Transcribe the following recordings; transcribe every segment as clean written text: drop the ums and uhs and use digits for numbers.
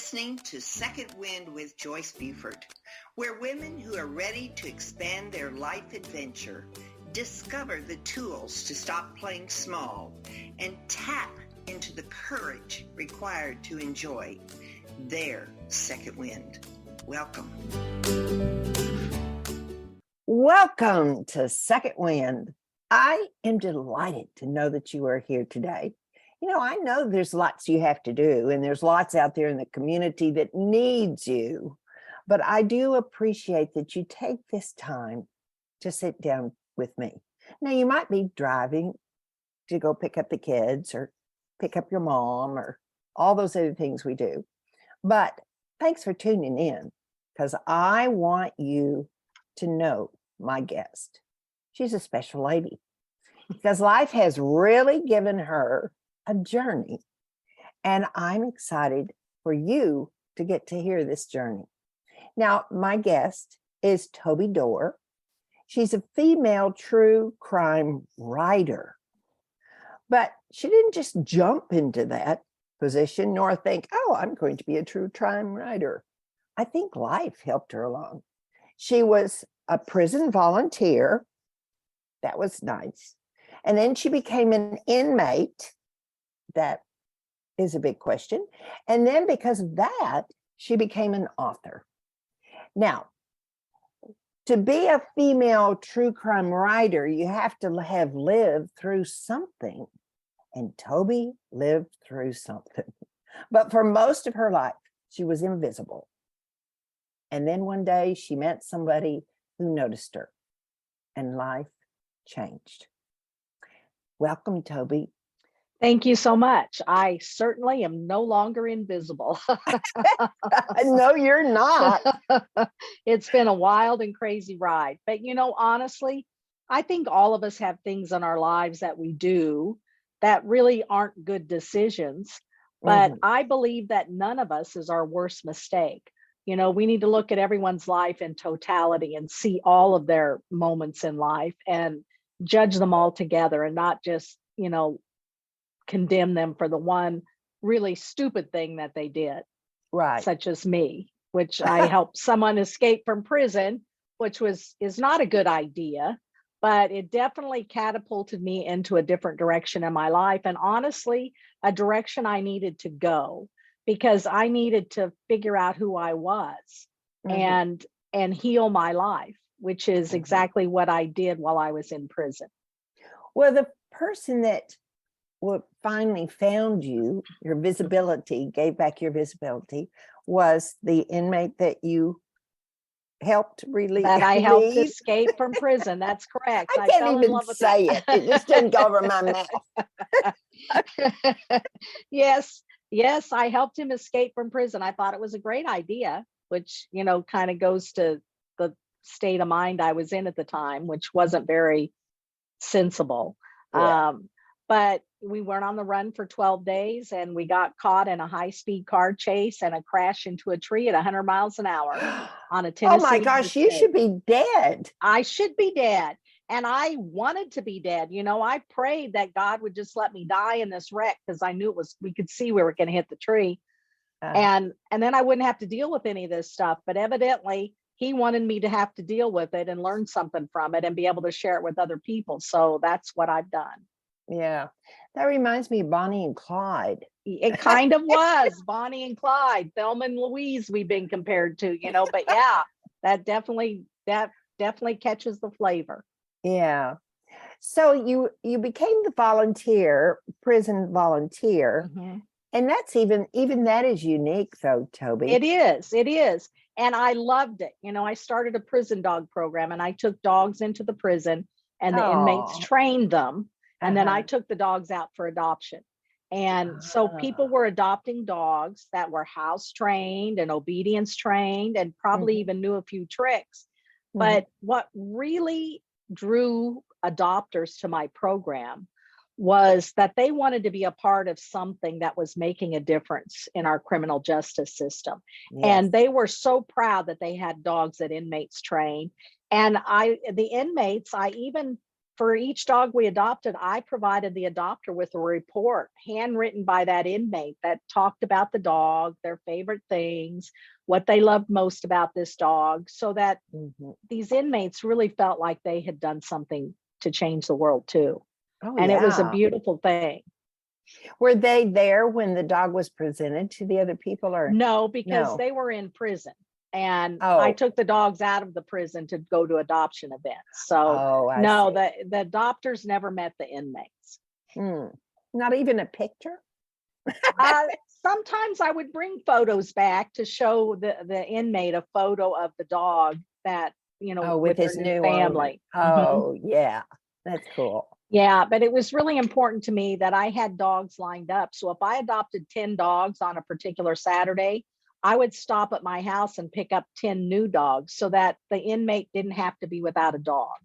listening to Second Wind with Joyce Buford, where women who are ready to expand their life adventure discover the tools to stop playing small and tap into the courage required to enjoy their second wind. Welcome. Welcome to Second Wind. I am delighted to know that you are here today. You know, I know there's lots you have to do, and there's lots out there in the community that needs you. But I do appreciate that you take this time to sit down with me. Now, you might be driving to go pick up the kids or pick up your mom or all those other things we do. But thanks for tuning in, because I want you to know my guest. She's a special lady because life has really given her a journey. And I'm excited for you to get to hear this journey. Now, my guest is Toby Dorr. She's a female true crime writer. But she didn't just jump into that position nor think, oh, I'm going to be a true crime writer. I think life helped her along. She was a prison volunteer. That was nice. And then she became an inmate. That is a big question. And then because of that, she became an author. Now, to be a female true crime writer, you have to have lived through something. And Toby lived through something. But for most of her life, she was invisible. And then one day she met somebody who noticed her, and life changed. Welcome, Toby. Thank you so much. I certainly am no longer invisible. No, you're not. It's been a wild and crazy ride. But, you know, honestly, I think all of us have things in our lives that we do that really aren't good decisions. But I believe that none of us is our worst mistake. You know, we need to look at everyone's life in totality and see all of their moments in life and judge them all together and not just, you know, condemn them for the one really stupid thing that they did, Right. such as me, which I helped someone escape from prison, which is not a good idea, but it definitely catapulted me into a different direction in my life, and honestly, a direction I needed to go because I needed to figure out who I was and heal my life, which is exactly what I did while I was in prison. Well, the person that finally found you, your visibility, gave back your visibility, was the inmate that you helped release. That I helped escape from prison. That's correct. I can't even say it. It just didn't go over my mouth. Yes, I helped him escape from prison. I thought it was a great idea, which, you know, kind of goes to the state of mind I was in at the time, which wasn't very sensible. Yeah. But we weren't on the run for 12 days and we got caught in a high-speed car chase and a crash into a tree at 100 miles an hour on a Tennessee. Oh my gosh, you should be dead. I should be dead. And I wanted to be dead. You know, I prayed that God would just let me die in this wreck because I knew we could see we were going to hit the tree. And then I wouldn't have to deal with any of this stuff. But evidently, he wanted me to have to deal with it and learn something from it and be able to share it with other people. So that's what I've done. Yeah. That reminds me of Bonnie and Clyde. It kind of was Bonnie and Clyde, Thelma and Louise we've been compared to, you know, but yeah, that definitely catches the flavor. Yeah. So you became the prison volunteer. And that's even that is unique though, Toby. It is. And I loved it. You know, I started a prison dog program and I took dogs into the prison and the inmates trained them. And then I took the dogs out for adoption. And so people were adopting dogs that were house trained and obedience trained and probably even knew a few tricks. But what really drew adopters to my program was that they wanted to be a part of something that was making a difference in our criminal justice system. Yes. And they were so proud that they had dogs that inmates trained. And the inmates, I even for each dog we adopted, I provided the adopter with a report handwritten by that inmate that talked about the dog, their favorite things, what they loved most about this dog, so that these inmates really felt like they had done something to change the world too. Oh, And it was a yeah. beautiful thing. Were they there when the dog was presented to the other people, or No, because no? they were in prison. And I Oh, took the dogs out of the prison to go to adoption events. So oh, I no, see. the adopters never met the inmates. Not even a picture? Uh, Sometimes I would bring photos back to show the inmate a photo of the dog that, Oh, with with their his new new owner. family. Oh, yeah. That's cool. Yeah, but it was really important to me that I had dogs lined up. So if I adopted 10 dogs on a particular Saturday, I would stop at my house and pick up 10 new dogs so that the inmate didn't have to be without a dog.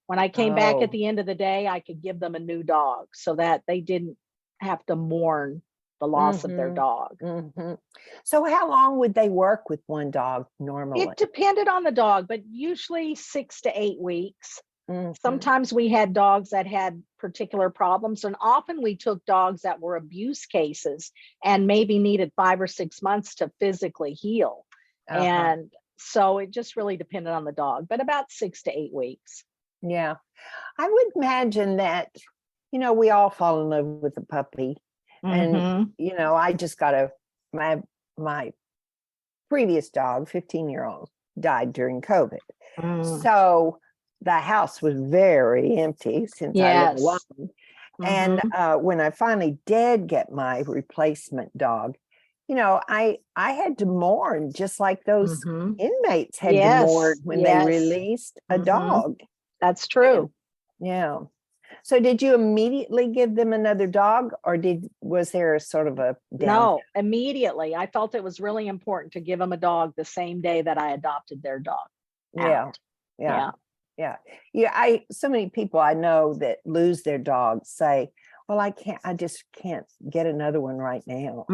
When I came back at Oh, the end of the day, I could give them a new dog so that they didn't have to mourn the loss of their mm-hmm, dog. mm-hmm. So how long would they work with one dog normally? It depended on the dog, but usually 6 to 8 weeks. Mm-hmm. Sometimes we had dogs that had particular problems, and often we took dogs that were abuse cases and maybe needed 5 or 6 months to physically heal. And so it just really depended on the dog, but about 6 to 8 weeks. Yeah. I would imagine that, we all fall in love with a puppy. And, I just got my previous dog, 15-year-old, died during COVID. So the house was very empty since I live Yes. alone. And when I finally did get my replacement dog, I had to mourn just like those inmates had to mourn Yes. when they released a dog. That's true. Yeah. So did you immediately give them another dog, or was there a sort of a down? No, immediately. I felt it was really important to give them a dog the same day that I adopted their dog. Yeah. Yeah. Yeah. Yeah. So many people I know that lose their dogs say, well, I just can't get another one right now.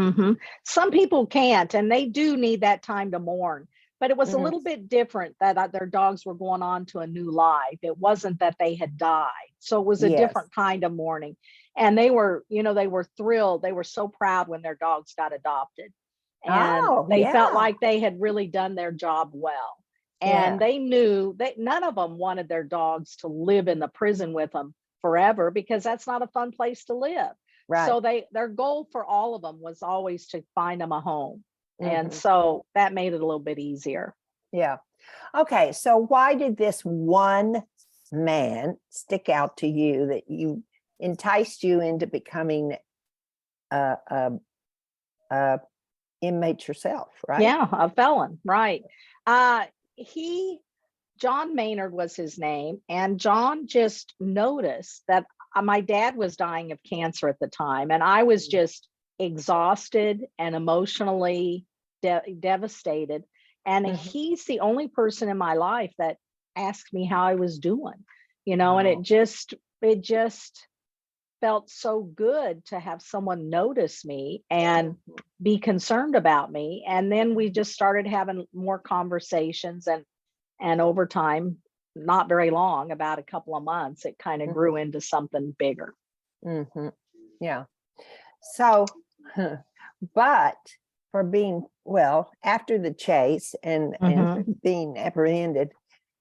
Some people can't, and they do need that time to mourn. But it was a little bit different that their dogs were going on to a new life. It wasn't that they had died. So it was a different kind of mourning. And they were thrilled. They were so proud when their dogs got adopted. And they felt like they had really done their job well. And they knew that none of them wanted their dogs to live in the prison with them forever, because that's not a fun place to live. Right. So their goal for all of them was always to find them a home. And so that made it a little bit easier. Yeah. Okay. So why did this one man stick out to you that you enticed you into becoming a inmate yourself, right? Yeah, a felon, right. John Maynard was his name, and John just noticed that my dad was dying of cancer at the time, and I was just exhausted and emotionally devastated. And he's the only person in my life that asked me how I was doing, and it just felt so good to have someone notice me and be concerned about me. And then we just started having more conversations, and over time, not very long, about a couple of months, it kind of grew into something bigger. Yeah. So, but for being, after the chase and being apprehended,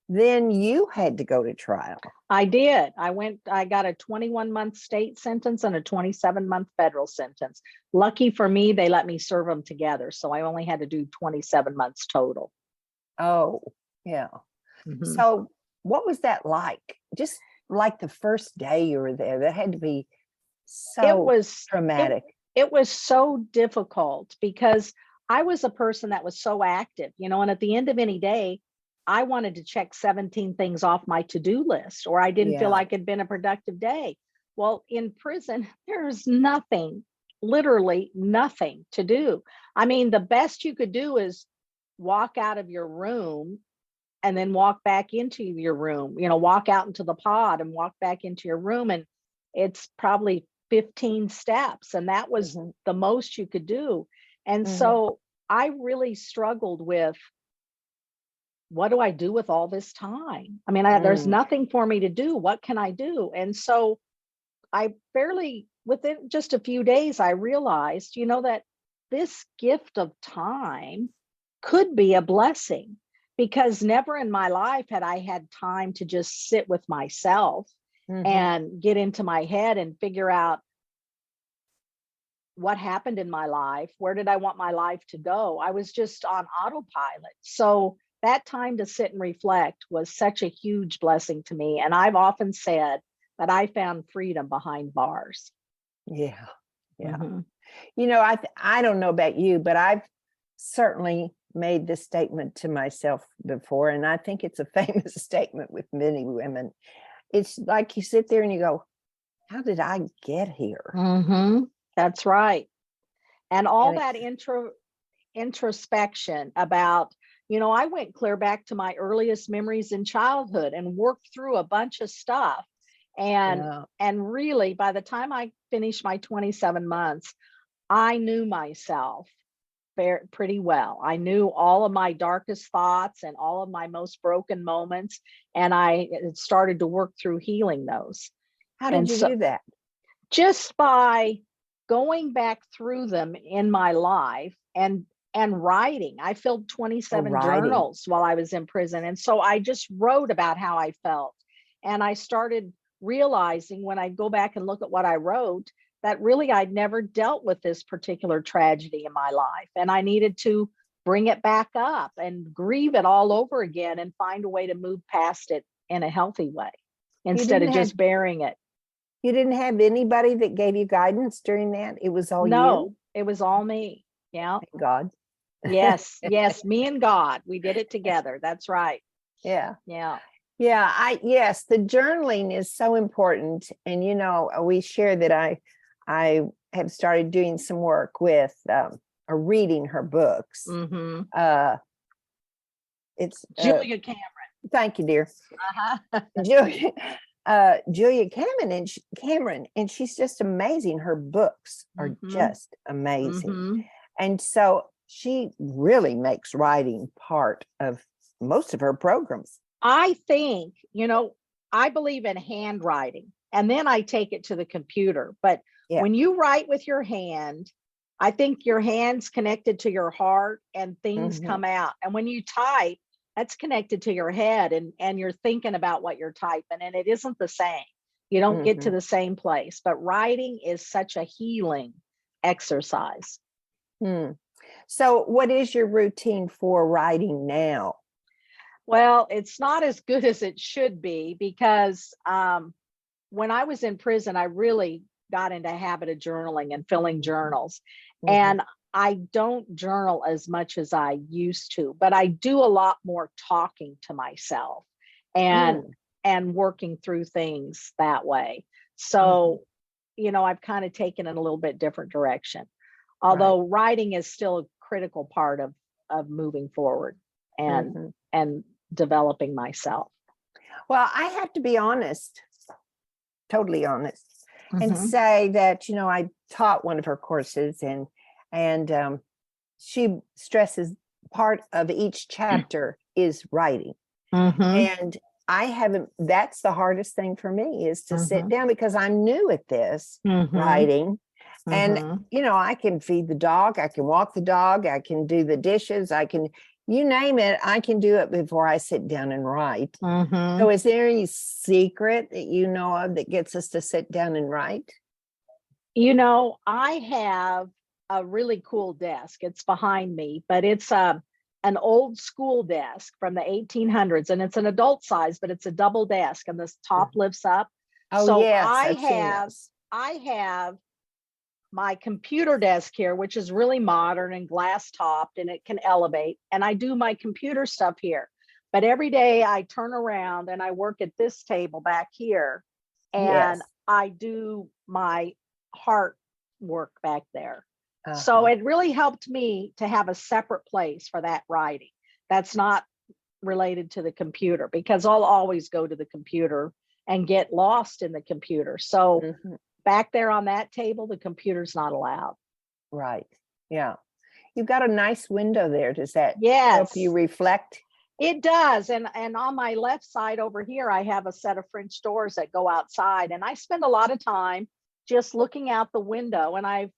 then you had to go to trial. I did. I got a 21-month state sentence and a 27-month federal sentence. Lucky for me, they let me serve them together. So I only had to do 27 months total. Oh, yeah. So what was that like? Just like the first day you were there, that had to be so traumatic. It was so difficult because I was a person that was so active, and at the end of any day, I wanted to check 17 things off my to-do list, or I didn't feel like it'd been a productive day. Well, in prison, there's nothing, literally nothing to do. I mean, the best you could do is walk out of your room and then walk back into your room, walk out into the pod and walk back into your room. And it's probably 15 steps. And that was the most you could do. And so I really struggled with what do I do with all this time? I mean, there's nothing for me to do. What can I do? And so within just a few days, I realized, that this gift of time could be a blessing, because never in my life had I had time to just sit with myself and get into my head and figure out what happened in my life. Where did I want my life to go? I was just on autopilot. So that time to sit and reflect was such a huge blessing to me. And I've often said that I found freedom behind bars. Yeah. Yeah. I don't know about you, but I've certainly made this statement to myself before. And I think it's a famous statement with many women. It's like you sit there and you go, how did I get here? That's right. And all that introspection about, I went clear back to my earliest memories in childhood and worked through a bunch of stuff. And really, by the time I finished my 27 months, I knew myself pretty well. I knew all of my darkest thoughts and all of my most broken moments, and I started to work through healing those. How did you do that? Just by going back through them in my life and writing. I filled 27 journals while I was in prison. And so I just wrote about how I felt. And I started realizing, when I go back and look at what I wrote, that really I'd never dealt with this particular tragedy in my life. And I needed to bring it back up and grieve it all over again and find a way to move past it in a healthy way instead of just burying it. You didn't have anybody that gave you guidance during that? It was all you? No, it was all me. Yeah. Thank God. Yes. Me and God. We did it together. That's right. Yeah. Yeah. Yeah. Yes, the journaling is so important. And, we share that I have started doing some work with reading her books. It's Julia Cameron. Thank you, dear. Julia Cameron, and she's just amazing. Her books are just amazing. And so she really makes writing part of most of her programs. I think, I believe in handwriting, and then I take it to the computer. But when you write with your hand, I think your hand's connected to your heart and things come out. And when you type, that's connected to your head and you're thinking about what you're typing, and it isn't the same. You don't get to the same place, but writing is such a healing exercise. So what is your routine for writing now? Well, it's not as good as it should be, because when I was in prison, I really got into a habit of journaling and filling journals. And I don't journal as much as I used to, but I do a lot more talking to myself and working through things that way. So, I've kind of taken it a little bit different direction, although writing is still a critical part of moving forward and developing myself. Well, I have to be honest, totally honest, and say that, I taught one of her courses, and she stresses part of each chapter is writing. And I haven't, that's the hardest thing for me, is to sit down, because I'm new at this writing. And, I can feed the dog, I can walk the dog, I can do the dishes, I can, you name it, I can do it before I sit down and write. So is there any secret that you know of that gets us to sit down and write? I have a really cool desk. It's behind me, but it's an old school desk from the 1800s, and it's an adult size, but it's a double desk, and this top lifts up. Oh, so yes, I have my computer desk here, which is really modern and glass topped, and it can elevate, and I do my computer stuff here. But every day I turn around and I work at this table back here, and I do my heart work back there. So it really helped me to have a separate place for that writing that's not related to the computer, because I'll always go to the computer and get lost in the computer. So back there on that table, the computer's not allowed. Right. Yeah. You've got a nice window there. Does that help you reflect? It does. And on my left side over here, I have a set of French doors that go outside. And I spend a lot of time just looking out the window. And I've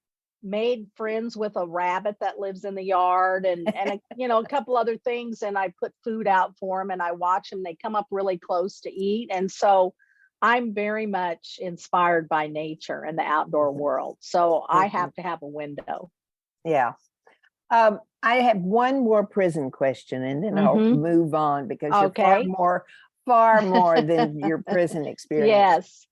made friends with a rabbit that lives in the yard and a couple other things. And I put food out for them and I watch them. They come up really close to eat. And so I'm very much inspired by nature and the outdoor world. So I have to have a window. Yeah. I have one more prison question and then I'll move on because you're far more than your prison experience.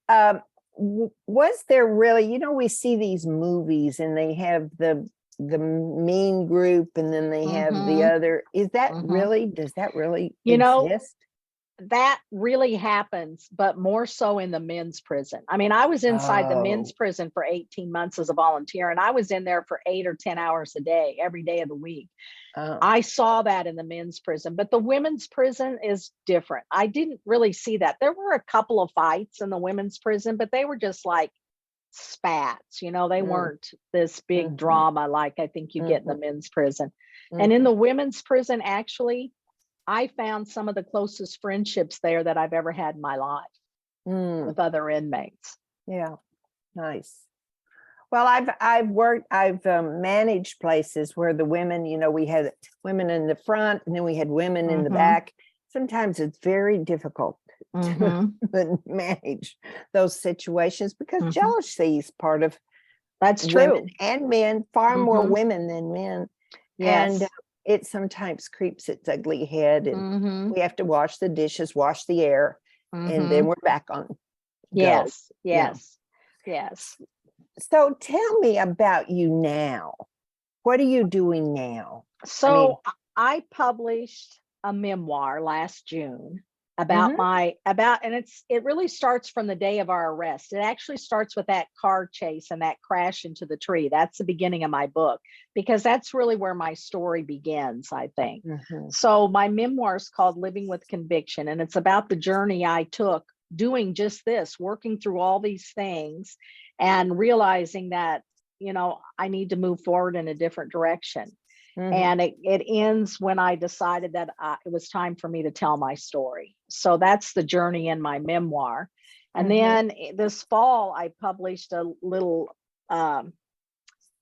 Yes. Was there really, we see these movies and they have the mean group and then they have the other. Is that really, does that really exist? That really happens, but more so in the men's prison. I mean, I was inside the men's prison for 18 months as a volunteer, and I was in there for 8 or 10 hours a day, every day of the week. I saw that in the men's prison, but the women's prison is different. I didn't really see that. There were a couple of fights in the women's prison, but they were just like spats, they weren't this big drama like I think you get in the men's prison. And in the women's prison, actually, I found some of the closest friendships there that I've ever had in my life with other inmates. Yeah, nice. Well, I've managed places where the women, we had women in the front and then we had women in the back. Sometimes it's very difficult to manage those situations because jealousy is part of that's true. Women and men, far more women than men. Yes. And it sometimes creeps its ugly head and we have to wash the dishes, wash the air, and then we're back on. Yes, go. yes. So tell me about you now. What are you doing now? So I published a memoir last June about and it really starts from the day of our arrest. It actually starts with that car chase and that crash into the tree. That's the beginning of my book, because that's really where my story begins, I think. So my memoir is called Living with Conviction, and it's about the journey I took doing just this, working through all these things and realizing that, I need to move forward in a different direction. And it ends when I decided that it was time for me to tell my story. So that's the journey in my memoir. And then this fall, I published a little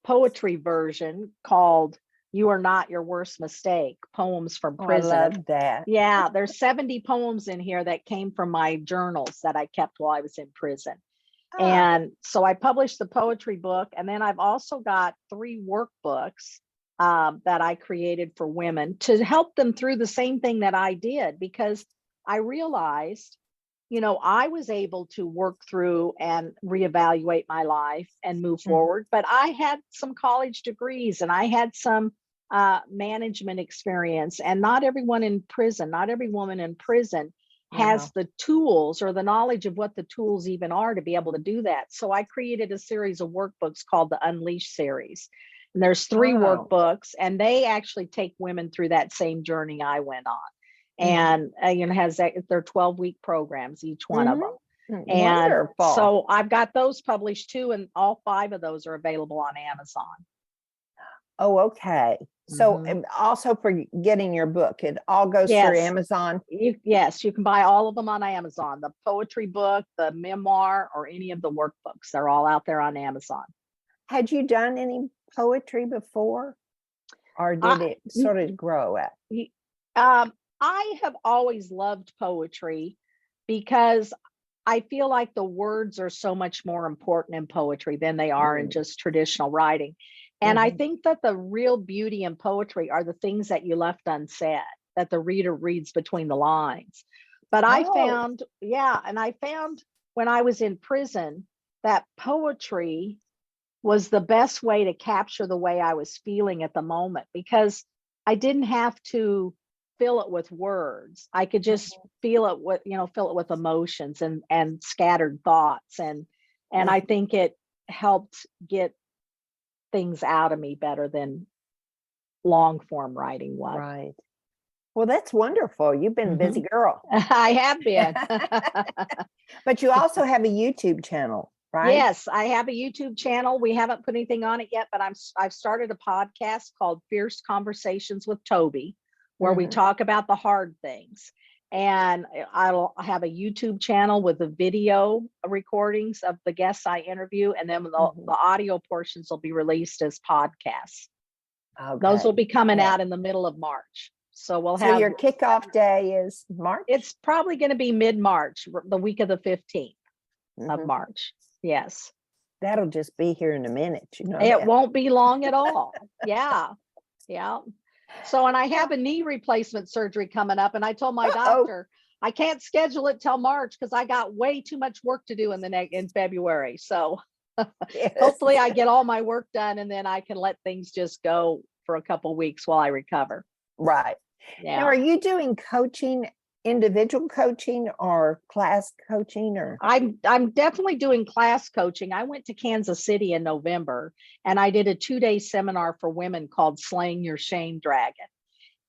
poetry version called You Are Not Your Worst Mistake, Poems from Prison. I love that. Yeah, there's 70 poems in here that came from my journals that I kept while I was in prison. And so I published the poetry book. And then I've also got 3 workbooks that I created for women to help them through the same thing that I did, because I realized, I was able to work through and reevaluate my life and move forward, but I had some college degrees and I had some management experience, and not everyone in prison, not every woman in prison has the tools or the knowledge of what the tools even are to be able to do that. So I created a series of workbooks called the Unleash series. And there's 3 workbooks, and they actually take women through that same journey I went on. And they're 12-week programs, each one of them. And wonderful. So I've got those published too, and all 5 of those are available on Amazon. Oh, okay. So also for getting your book, it all goes through Amazon? Yes, you can buy all of them on Amazon. The poetry book, the memoir, or any of the workbooks. They're all out there on Amazon. Had you done any poetry before, or did it sort of grow up? I have always loved poetry because I feel like the words are so much more important in poetry than they are in just traditional writing. And I think that the real beauty in poetry are the things that you left unsaid, that the reader reads between the lines. But I found when I was in prison that poetry was the best way to capture the way I was feeling at the moment, because I didn't have to fill it with words. I could just fill it with emotions and scattered thoughts. And I think it helped get things out of me better than long form writing was. Right. Well, that's wonderful. You've been a busy girl. I have been. But you also have a YouTube channel, right? Yes, I have a YouTube channel. We haven't put anything on it yet, but I've started a podcast called Fierce Conversations with Toby, where we talk about the hard things. And I'll have a YouTube channel with the video recordings of the guests I interview, and then the audio portions will be released as podcasts. Okay. Those will be coming out in the middle of March. So we'll have. So your kickoff day is March? It's probably going to be mid-March, the week of the 15th of March. Yes. That'll just be here in a minute. It won't be long at all. Yeah. Yeah. So, and I have a knee replacement surgery coming up, and I told my doctor I can't schedule it till March because I got way too much work to do in February. So hopefully I get all my work done, and then I can let things just go for a couple of weeks while I recover. Right. Yeah. Now, are you doing coaching, individual coaching or class coaching? Or I'm definitely doing class coaching. I went to Kansas City in November, and I did a 2-day seminar for women called Slaying Your Shame Dragon.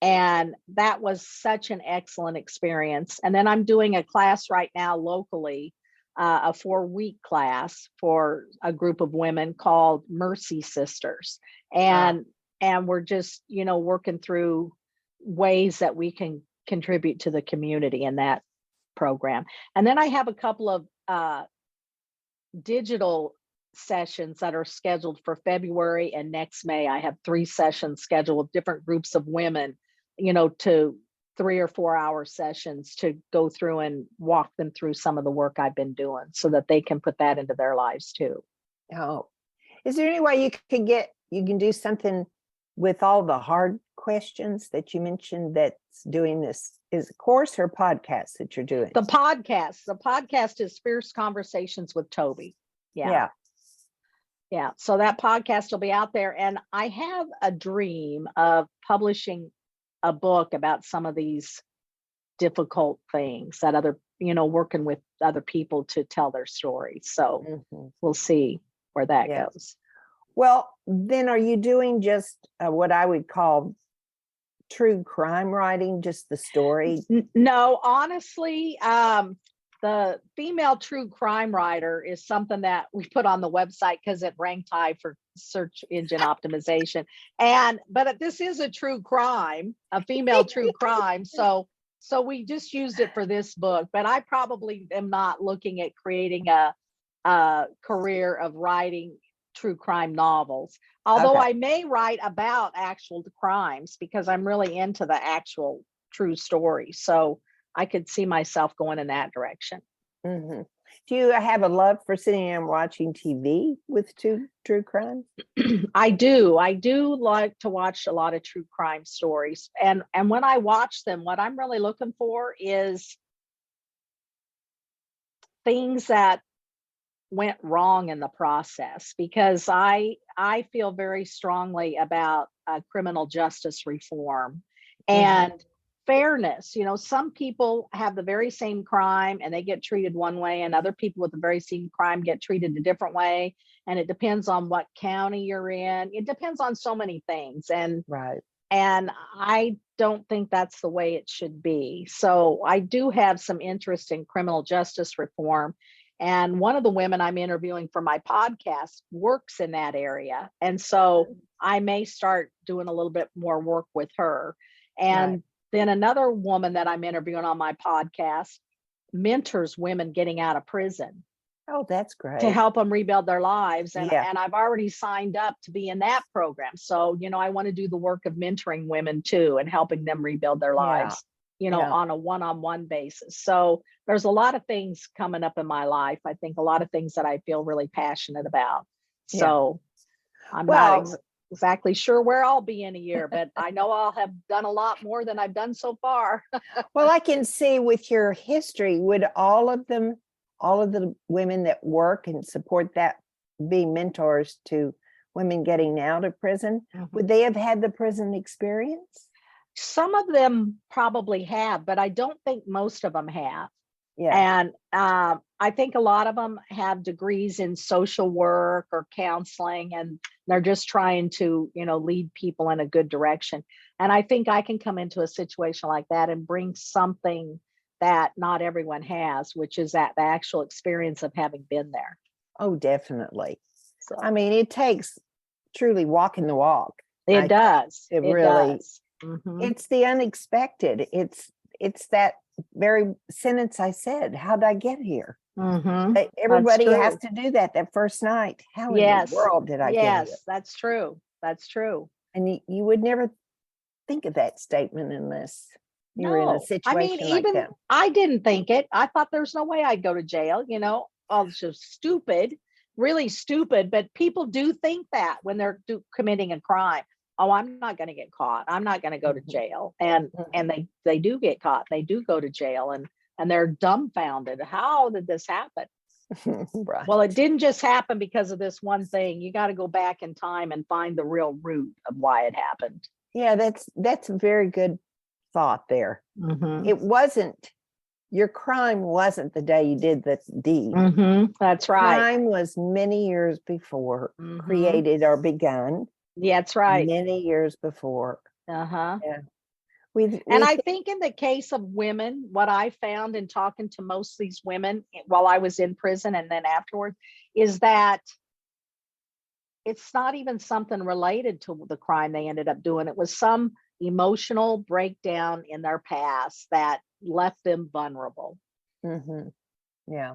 And that was such an excellent experience. And then I'm doing a class right now locally, a 4-week class for a group of women called Mercy Sisters. And we're just, working through ways that we can contribute to the community in that program. And then I have a couple of digital sessions that are scheduled for February and next May. I have 3 sessions scheduled with different groups of women, to 3 or 4 hour sessions to go through and walk them through some of the work I've been doing so that they can put that into their lives too. Oh, is there any way you can do something with all the hard questions that you mentioned that's doing this? Is a course or podcast that you're doing? The podcast is Fierce Conversations with Toby. Yeah. So that podcast will be out there. And I have a dream of publishing a book about some of these difficult things that working with other people to tell their stories. So we'll see where that goes. Well, then are you doing just what I would call true crime writing, just the story? No, honestly, the female true crime writer is something that we put on the website because it ranked high for search engine optimization. But this is a true crime, a female true crime. So we just used it for this book, but I probably am not looking at creating a career of writing true crime novels, although I may write about actual crimes because I'm really into the actual true story. So I could see myself going in that direction. Do you have a love for sitting and watching TV with true crime? I do like to watch a lot of true crime stories. And when I watch them, what I'm really looking for is things that went wrong in the process, because I feel very strongly about criminal justice reform and fairness. Some people have the very same crime and they get treated one way, and other people with the very same crime get treated a different way. And it depends on what county you're in. It depends on so many things. And I don't think that's the way it should be. So I do have some interest in criminal justice reform. And one of the women I'm interviewing for my podcast works in that area. And so I may start doing a little bit more work with her. And then another woman that I'm interviewing on my podcast mentors women getting out of prison. Oh, that's great. To help them rebuild their lives. And I've already signed up to be in that program. So, I want to do the work of mentoring women too and helping them rebuild their lives, on a one-on-one basis. So there's a lot of things coming up in my life. I think a lot of things that I feel really passionate about. So I'm not exactly sure where I'll be in a year, but I know I'll have done a lot more than I've done so far. Well, I can see with your history, would all of the women that work and support that be mentors to women getting out of prison? Would they have had the prison experience? Some of them probably have, but I don't think most of them have. And I think a lot of them have degrees in social work or counseling, and they're just trying to, lead people in a good direction. And I think I can come into a situation like that and bring something that not everyone has, which is the actual experience of having been there. Oh, definitely. So, I mean, it takes truly walking the walk. It does. It really does. It's the unexpected. It's that very sentence I said, how'd I get here? Everybody has to do that first night. How in the world did I get here? Yes, that's true. That's true. And you would never think of that statement unless you were in a situation like that. I didn't think it. I thought there's no way I'd go to jail, Oh, it's just stupid, really stupid. But people do think that when they're committing a crime. Oh, I'm not going to get caught. I'm not going to go to jail. And they do get caught. They do go to jail and they're dumbfounded. How did this happen? Right. Well, it didn't just happen because of this one thing. You got to go back in time and find the real root of why it happened. Yeah, that's a very good thought there. It wasn't, your crime wasn't the day you did the deed. That's right. Crime was many years before created or begun. Yeah, that's right. Many years before. Yeah. And I think in the case of women, what I found in talking to most of these women while I was in prison and then afterwards is that it's not even something related to the crime they ended up doing. It was some emotional breakdown in their past that left them vulnerable. Yeah,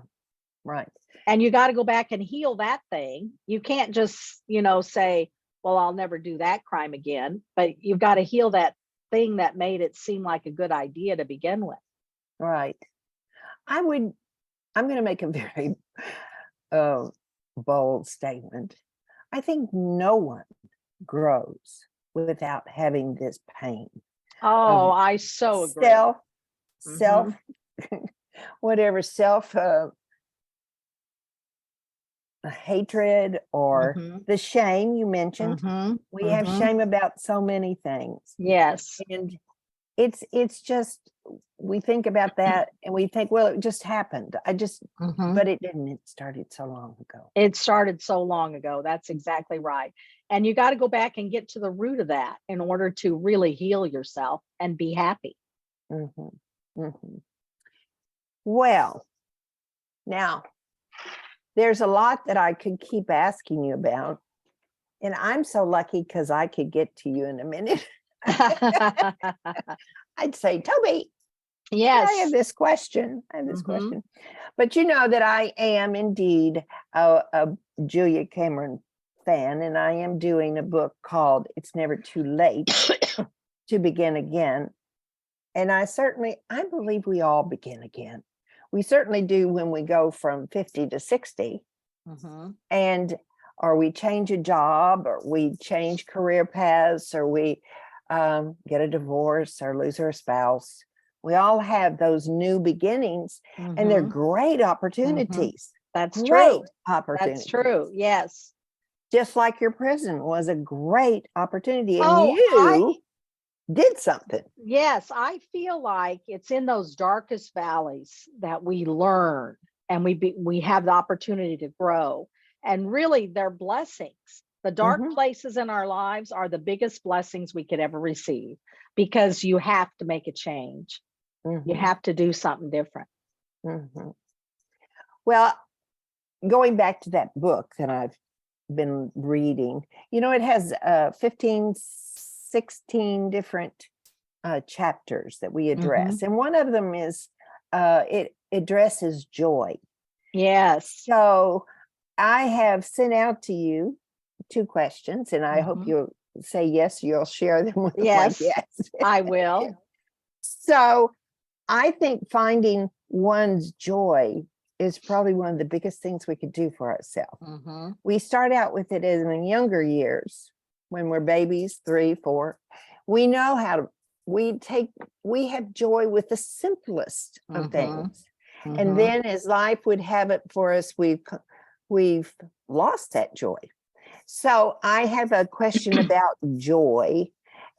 right. And you got to go back and heal that thing. You can't just, say, well, I'll never do that crime again. But you've got to heal that thing that made it seem like a good idea to begin with. Right. I'm going to make a very bold statement. I think no one grows without having this pain. Oh, I so agree. Self, whatever, hatred or the shame you mentioned. We have shame about so many things. Yes. And it's just, we think about that and we think, well, it just happened. But it didn't. It started so long ago. It started so long ago. That's exactly right. And you got to go back and get to the root of that in order to really heal yourself and be happy. Well, now there's a lot that I could keep asking you about. And I'm so lucky because I could get to you in a minute. I'd say, Toby, yes, I have this question. But you know that I am indeed a Julia Cameron fan, and I am doing a book called It's Never Too Late to Begin Again. And I believe we all begin again. We certainly do when we go from 50 to 60. Or we change a job, or we change career paths, or we get a divorce or lose our spouse. We all have those new beginnings, and they're great opportunities. That's great true. Opportunities. That's true. Yes. Just like your prison was a great opportunity, and you did something. Yes, I feel like it's in those darkest valleys that we learn, and we have the opportunity to grow. And really, they're blessings. The dark places in our lives are the biggest blessings we could ever receive, because you have to make a change. You have to do something different. Well, going back to that book that I've been reading, it has 15, 16 different chapters that we address. And one of them is, it addresses joy. Yes. So I have sent out to you 2 questions, and I hope you'll say yes, you'll share them with yes, me. Yes, I will. So I think finding one's joy is probably one of the biggest things we could do for ourselves. We start out with it in the younger years when we're babies, 3, 4. We know how to, we have joy with the simplest of things. And then as life would have it for us, we've lost that joy. So I have a question about joy.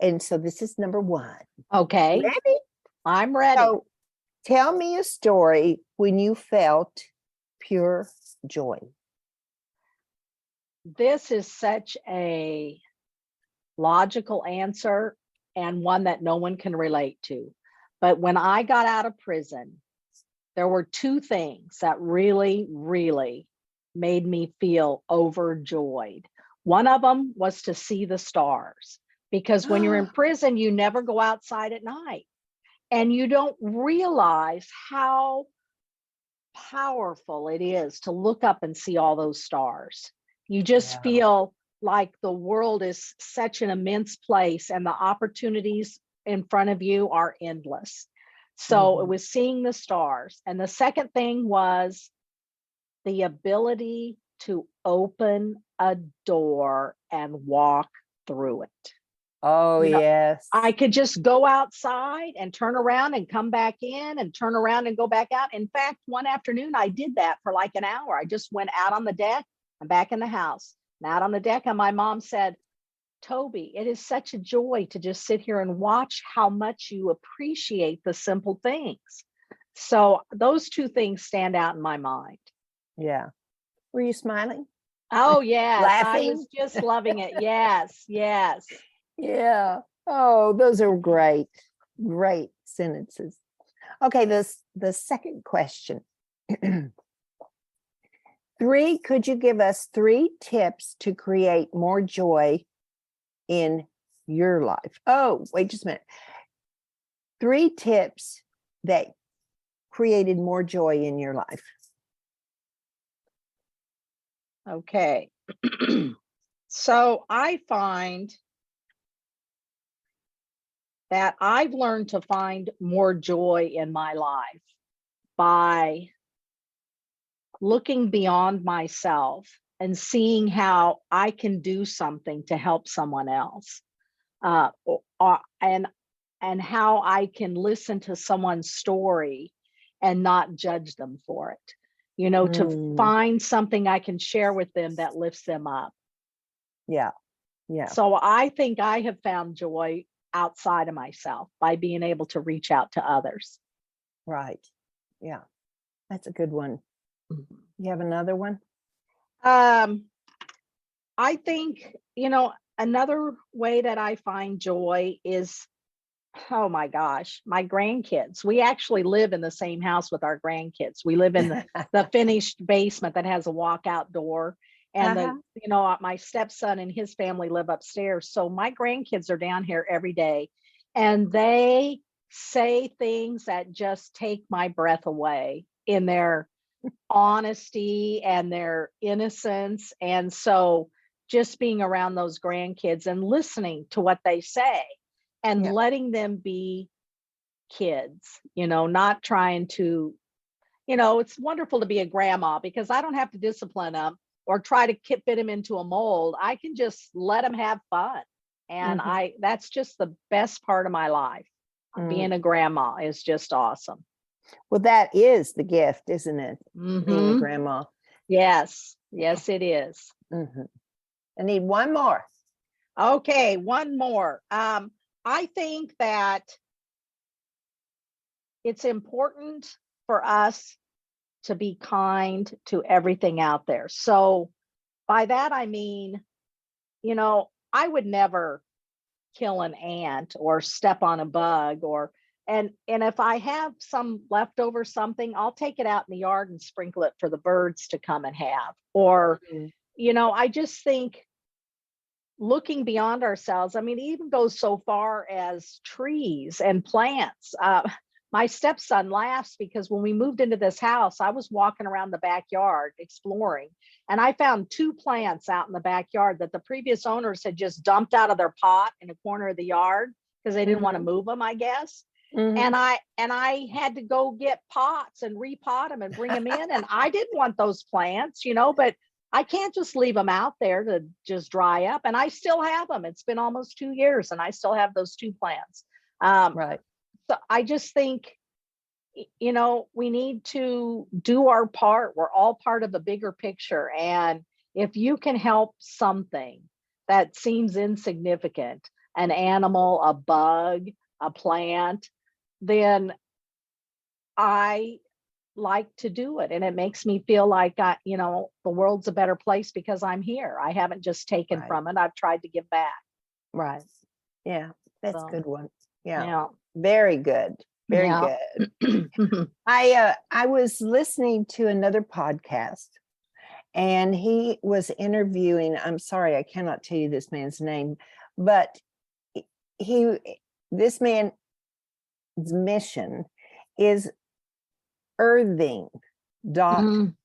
And so this is number 1. Okay. Ready? I'm ready. So tell me a story when you felt pure joy. This is such a logical answer, and one that no one can relate to. But when I got out of prison, there were 2 things that really, really made me feel overjoyed. One of them was to see the stars, because when you're in prison, you never go outside at night, and you don't realize how powerful it is to look up and see all those stars. You just feel like the world is such an immense place and the opportunities in front of you are endless. So it was seeing the stars. And the second thing was the ability to open a door and walk through it. Oh, yes. I could just go outside and turn around and come back in and turn around and go back out. In fact, one afternoon I did that for like an hour. I just went out on the deck and back in the house and out on the deck. And my mom said, Toby, it is such a joy to just sit here and watch how much you appreciate the simple things. So those two things stand out in my mind. Yeah. Were you smiling? Oh, yes. Laughing? I was just loving it. Yes, yes. Yeah. Oh, those are great, great sentences. Okay, the second question. Could you give us 3 tips to create more joy in your life? Oh, wait just a minute. 3 tips that created more joy in your life. Okay. So I find that I've learned to find more joy in my life by looking beyond myself and seeing how I can do something to help someone else, and how I can listen to someone's story and not judge them for it. To find something I can share with them that lifts them up. Yeah. Yeah. So I think I have found joy outside of myself by being able to reach out to others. Right. Yeah. That's a good one. You have another one? I think, another way that I find joy is, oh my gosh, my grandkids. We actually live in the same house with our grandkids. We live in the finished basement that has a walkout door. And my stepson and his family live upstairs. So my grandkids are down here every day, and they say things that just take my breath away in their honesty and their innocence. And so just being around those grandkids and listening to what they say and letting them be kids, not trying to, it's wonderful to be a grandma because I don't have to discipline them or try to fit them into a mold. I can just let them have fun. And that's just the best part of my life. Being a grandma is just awesome. Well, that is the gift, isn't it? Being a grandma. Yes. Yes, it is. I need one more. Okay, one more. I think that it's important for us to be kind to everything out there. So by that, I mean, I would never kill an ant or step on a bug and if I have some leftover something, I'll take it out in the yard and sprinkle it for the birds to come and have. Or, I just think looking beyond ourselves, I mean, it even goes so far as trees and plants. My stepson laughs because when we moved into this house, I was walking around the backyard exploring, and I found 2 plants out in the backyard that the previous owners had just dumped out of their pot in a corner of the yard because they didn't want to move them, I guess. And I had to go get pots and repot them and bring them in. And I didn't want those plants, but I can't just leave them out there to just dry up. And I still have them. It's been almost 2 years and I still have those 2 plants. Right. So I just think, we need to do our part. We're all part of a bigger picture. And if you can help something that seems insignificant, an animal, a bug, a plant, then I like to do it. And it makes me feel like, the world's a better place because I'm here. I haven't just taken from it. I've tried to give back. Right. Yeah. That's a good one. Yeah. Yeah. Very good. Very good. I was listening to another podcast and he was interviewing, I'm sorry, I cannot tell you this man's name, but this man's mission is earthing.com.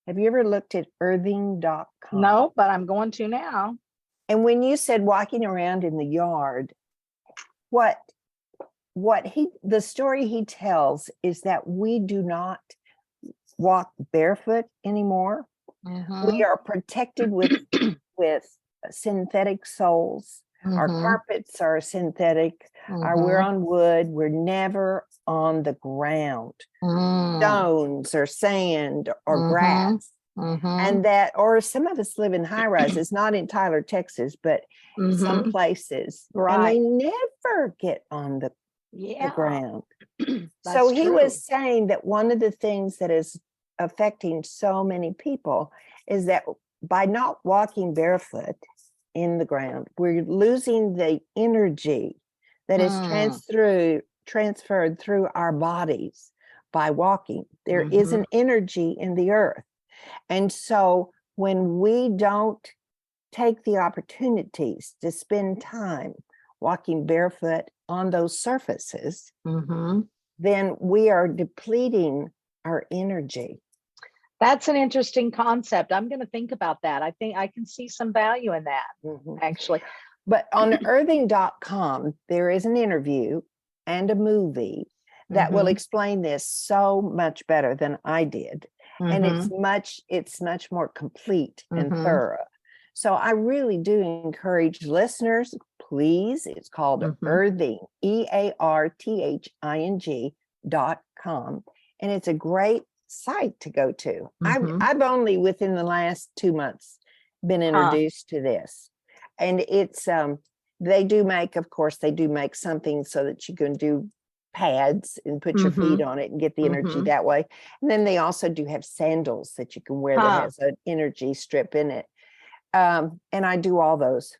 Have you ever looked at earthing.com? No, but I'm going to now. And when you said walking around in the yard, the story he tells is that we do not walk barefoot anymore. We are protected with synthetic soles. Our carpets are synthetic. We're on wood. We're never on the ground. Stones or sand or grass. And that, or some of us live in high rises, not in Tyler, Texas, but some places. Right. And they never get on the ground. So he true. was saying that one of the things that is affecting so many people is that by not walking barefoot in the ground, we're losing the energy that is transferred through our bodies by walking. There is an energy in the earth. And so when we don't take the opportunities to spend time walking barefoot on those surfaces, then we are depleting our energy. That's an interesting concept. I'm going to think about that. I think I can see some value in that, actually. But on earthing.com, there is an interview and a movie that will explain this so much better than I did. And it's much more complete and thorough. So I really do encourage listeners, please. It's called Earthing, EARTHING.com. And it's a great site to go to. I've only within the last 2 months been introduced to this. And it's they do make something so that you can do pads and put your feet on it and get the energy that way. And then they also do have sandals that you can wear that has an energy strip in it. And I do all those.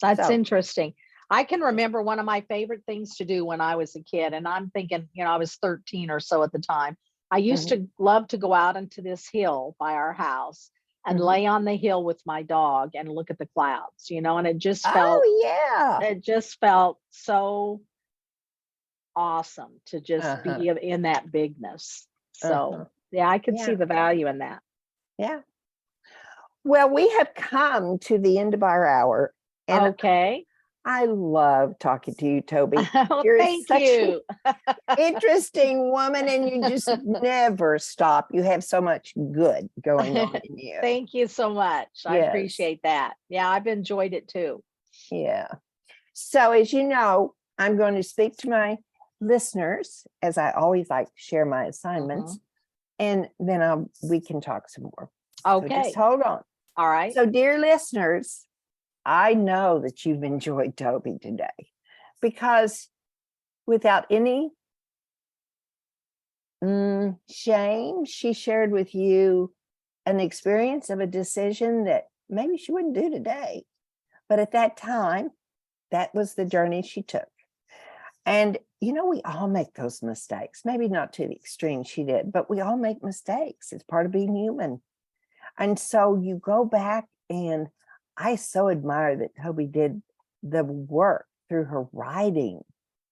That's interesting. I can remember one of my favorite things to do when I was a kid, and I'm thinking, I was 13 or so at the time. I used to love to go out into this hill by our house and lay on the hill with my dog and look at the clouds, and it just felt, it just felt so awesome to just be in that bigness. So I could see the value in that. Yeah. Well, we have come to the end of our hour. And I love talking to you, Toby. You're thank you. Interesting woman, and you just never stop. You have so much good going on in you. Thank you so much. I appreciate that. Yeah, I've enjoyed it too. Yeah. So as you know, I'm going to speak to my listeners, as I always like to share my assignments, and then we can talk some more. Okay. So just hold on. All right. So dear listeners, I know that you've enjoyed Toby today, because without any shame, she shared with you an experience of a decision that maybe she wouldn't do today. But at that time, that was the journey she took. And, we all make those mistakes, maybe not to the extreme she did, but we all make mistakes. It's part of being human. And so you go back, and I so admire that Toby did the work through her writing,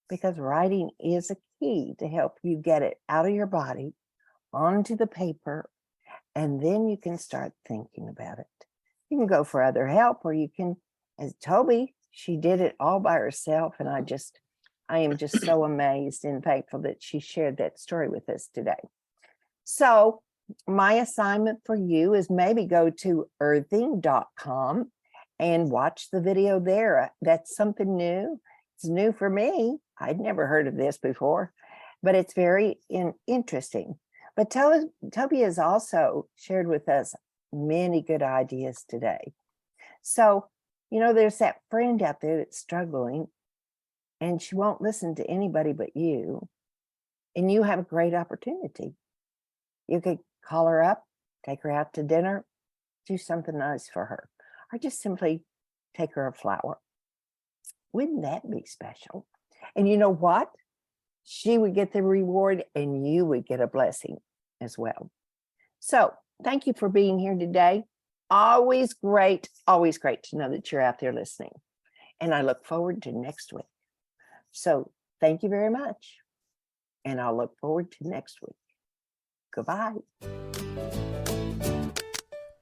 because writing is a key to help you get it out of your body onto the paper, and then you can start thinking about it. You can go for other help, or you can, as Toby, she did it all by herself, and I am just so amazed and thankful that she shared that story with us today. So my assignment for you is maybe go to earthing.com and watch the video there. That's something new. It's new for me. I'd never heard of this before, but it's very interesting. But Toby has also shared with us many good ideas today. So, there's that friend out there that's struggling, and she won't listen to anybody but you. And you have a great opportunity. You could call her up, take her out to dinner, do something nice for her, or just simply take her a flower. Wouldn't that be special? And you know what? She would get the reward, and you would get a blessing as well. So thank you for being here today. always great to know that you're out there listening. And I look forward to next week. So thank you very much. And I'll look forward to next week. Goodbye.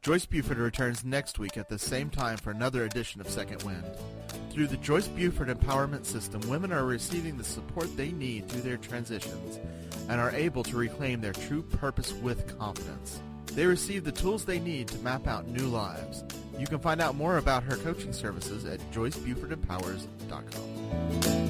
Joyce Buford returns next week at the same time for another edition of Second Wind. Through the Joyce Buford Empowerment System, women are receiving the support they need through their transitions and are able to reclaim their true purpose with confidence. They receive the tools they need to map out new lives. You can find out more about her coaching services at joycebufordempowers.com.